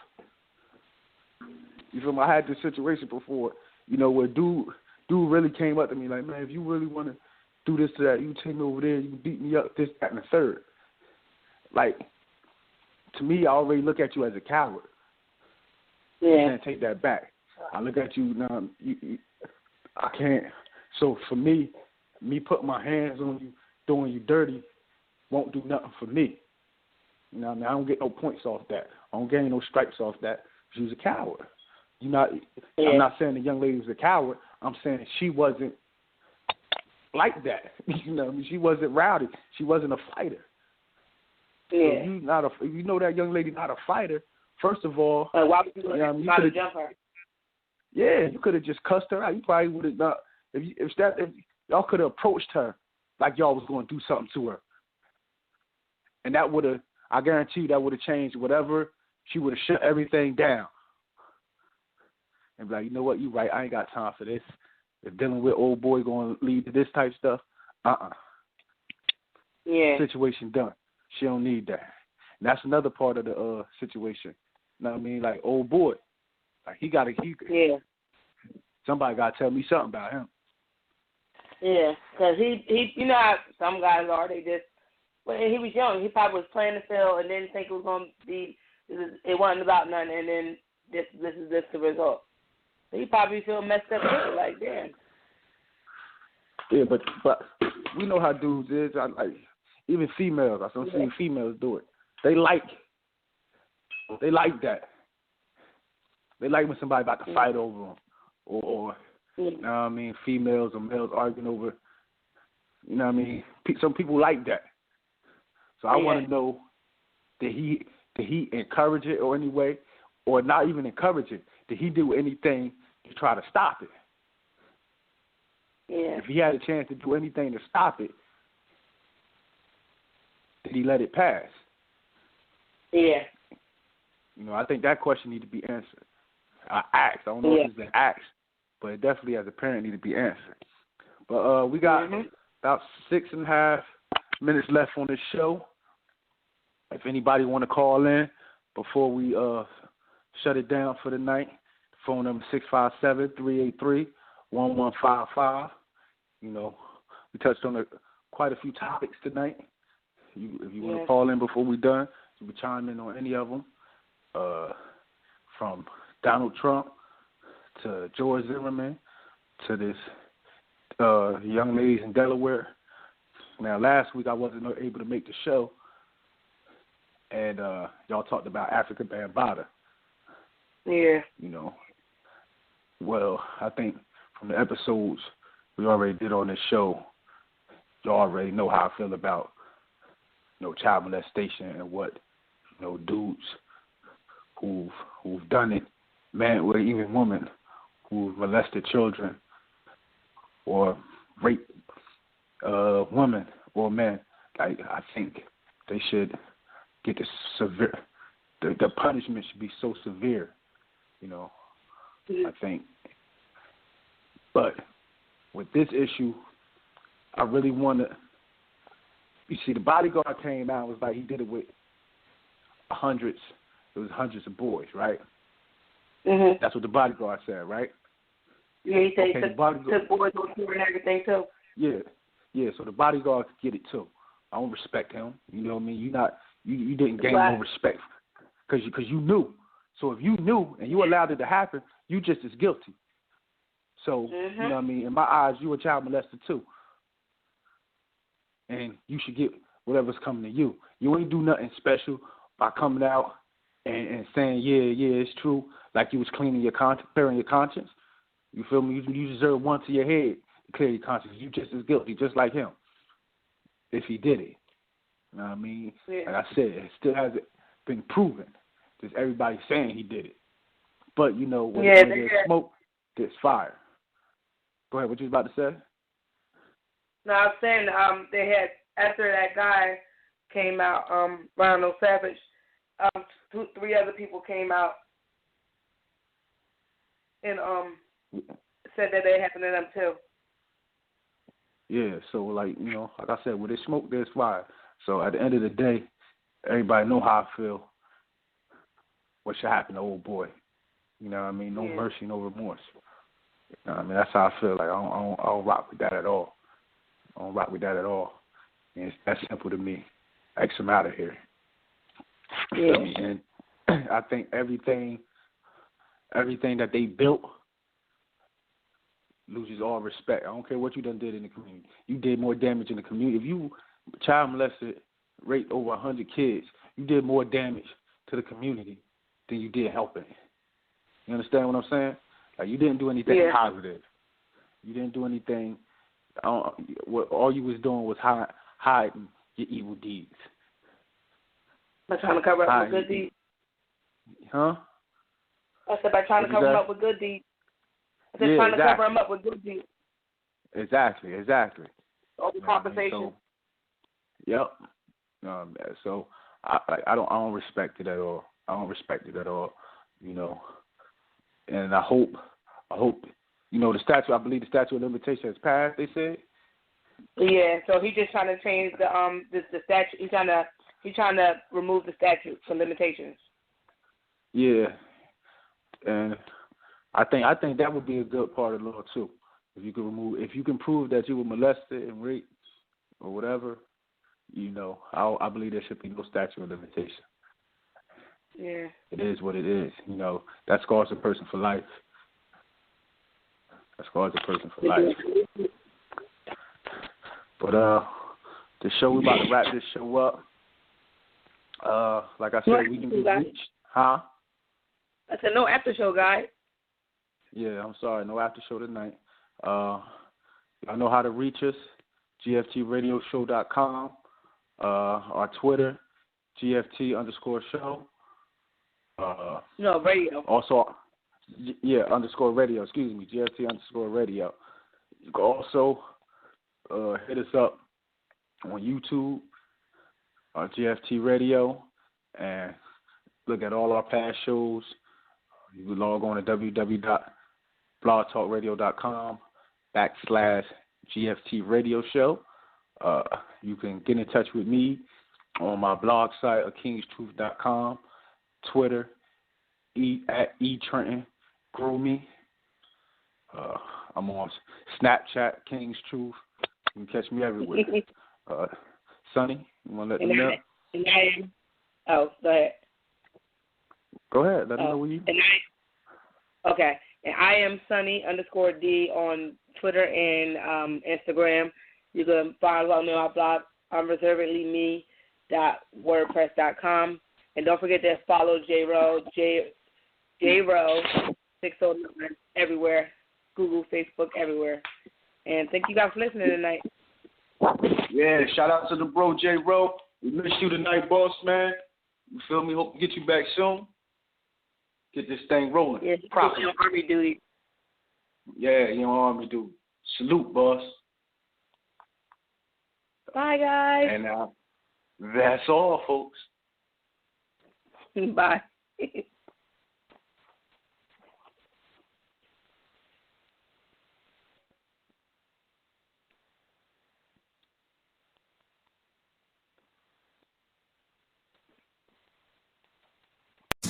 You feel me? I had this situation before, where dude really came up to me like, man, if you really want to do this to that, you take me over there, you beat me up, this, that, and the third. Like, to me, I already look at you as a coward. Yeah. I can't take that back. I look at you now. I can't. So for me putting my hands on you, doing you dirty, won't do nothing for me. You know what I mean? I don't get no points off that. I don't gain no stripes off that. She was a coward. I'm not saying the young lady was a coward. I'm saying she wasn't like that. She wasn't rowdy. She wasn't a fighter. Yeah. So if you know that young lady not a fighter, first of all, why would you try to jump her? Yeah, you could have just cussed her out. You probably would have not. If y'all could have approached her like y'all was going to do something to her, and that would have, I guarantee you, that would have changed whatever. She would have shut everything down and be like, you know what, you right. I ain't got time for this. If dealing with old boy going to lead to this type stuff, Yeah. Situation done. She don't need that. And that's another part of the situation. You know what I mean? Like, old boy. Like, Yeah. Somebody got to tell me something about him. Yeah, because he you know how some guys are, they just, when he was young, he probably was playing the field and didn't think it was going to be, it wasn't about nothing, and then this is the result. He probably feel messed up too, like, damn. Yeah, but we know how dudes is. Even females. I've seen females do it. They like that. They like when somebody about to fight over them, or you know what I mean, females or males arguing over. You know what I mean? Some people like that. So I want to know, did he encourage it or any way, or not even encourage it? Did he do anything to try to stop it? Yeah. If he had a chance to do anything to stop it, did he let it pass? Yeah. I think that question needs to be answered. I don't know if it's been asked, but it definitely as a parent need to be answered. But we got about 6.5 minutes left on this show. If anybody want to call in before we shut it down for the night, phone number 657-383-1155. We touched on quite a few topics tonight. If you want to call in before we're done, you can chime in on any of them, from Donald Trump to George Zimmerman to this young ladies in Delaware. Now, last week I wasn't able to make the show, and y'all talked about Africa Bambaataa. Yeah. Well, I think from the episodes we already did on this show, y'all already know how I feel about child molestation and what dudes who've done it, man or even women who've molested children or raped women or men. Like, I think they should get the punishment should be so severe. I think. But with this issue, I really want to. You see, the bodyguard came out and was like, he did it with hundreds. It was hundreds of boys, right? Mm-hmm. That's what the bodyguard said, right? Yeah, he said he took boys on tour and everything too. Yeah. So the bodyguard could get it too. I don't respect him. You know what I mean? You didn't gain no respect because you knew. So if you knew and you allowed it to happen, you just as guilty. So you know what I mean? In my eyes, you a child molester too, and you should get whatever's coming to you. You ain't do nothing special by coming out and saying, yeah, it's true, like you was clearing your conscience. You feel me? You deserve one to your head to clear your conscience. You just as guilty, just like him, if he did it. You know what I mean? Yeah. Like I said, it still hasn't been proven. Just everybody saying he did it. But, you know, when there's smoke, there's fire. Go ahead, what you was about to say? No, I was saying they had, after that guy came out, Ronald Savage, 3 other people came out and said that they happened to them too. Yeah, so like, you know, like I said, where there's smoke, there's fire. So at the end of the day, everybody know how I feel. What should happen to old boy? You know what I mean? No mercy, no remorse. You know what I mean? That's how I feel. Like I don't rock with that at all. I don't rock with that at all. And it's that simple to me. X him out of here. Yeah. And I think everything that they built loses all respect. I don't care what you done did in the community. You did more damage in the community. If you child molested, raped over 100 kids, you did more damage to the community than you did helping. You understand what I'm saying? Like, you didn't do anything positive. You didn't do anything. All you was doing was hiding your evil deeds. By trying to cover up with good deeds. Huh? I said by trying to cover them up with good deeds. I said trying to cover them up with good deeds. Exactly. Overcompensation. So, yep. So I don't respect it at all. I don't respect it at all. You know, and I hope. You know, I believe the statute of limitations has passed. They said. Yeah. So he's just trying to change the statute. He's trying to remove the statute for limitations. Yeah, and I think that would be a good part of the law too. If you can prove that you were molested and raped or whatever, you know, I believe there should be no statute of limitation. Yeah. It is what it is. You know, that scars a person for life. But the show, we about to wrap this show up. Like I said, we can be reached. Huh? I said no after show, guy. Yeah, I'm sorry, no after show tonight. Y'all know how to reach us. GFTRadioshow.com. Our Twitter, GFT_show. No, radio. Also, _radio. Excuse me, GFT_radio. You can also hit us up on YouTube, GFT Radio, and look at all our past shows. You can log on to www.blogtalkradio.com/GFT Radio Show. You can get in touch with me on my blog site of kingstruth.com, Twitter, at eTrenton, Grow Me. I'm on Snapchat, King's Truth. You can catch me everywhere. Sonny, you want to let them know? Go ahead. Go ahead. Let them know where you. Okay. And I am Sunny_D on Twitter and Instagram. You can follow me on my blog, reservedlyme.wordpress.com. And don't forget to follow J-Row, J-Row609 everywhere. Google, Facebook, everywhere. And thank you guys for listening tonight. Yeah, shout out to the bro, J-Row. We miss you tonight, boss, man. You feel me? Hope to get you back soon. Get this thing rolling. Yeah, properly. You're on Army duty. Yeah, you're on Army duty. Salute, boss. Bye, guys. And that's all, folks. Bye.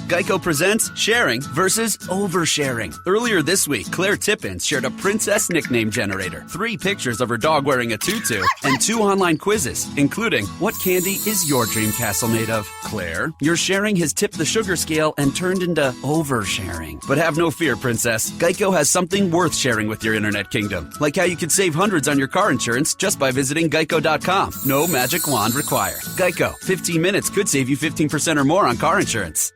Geico presents sharing versus oversharing. Earlier this week, Claire Tippins shared a princess nickname generator, 3 pictures of her dog wearing a tutu, and 2 online quizzes, including what candy is your dream castle made of? Claire, your sharing has tipped the sugar scale and turned into oversharing. But have no fear, princess. Geico has something worth sharing with your internet kingdom, like how you could save hundreds on your car insurance just by visiting geico.com. No magic wand required. Geico, 15 minutes could save you 15% or more on car insurance.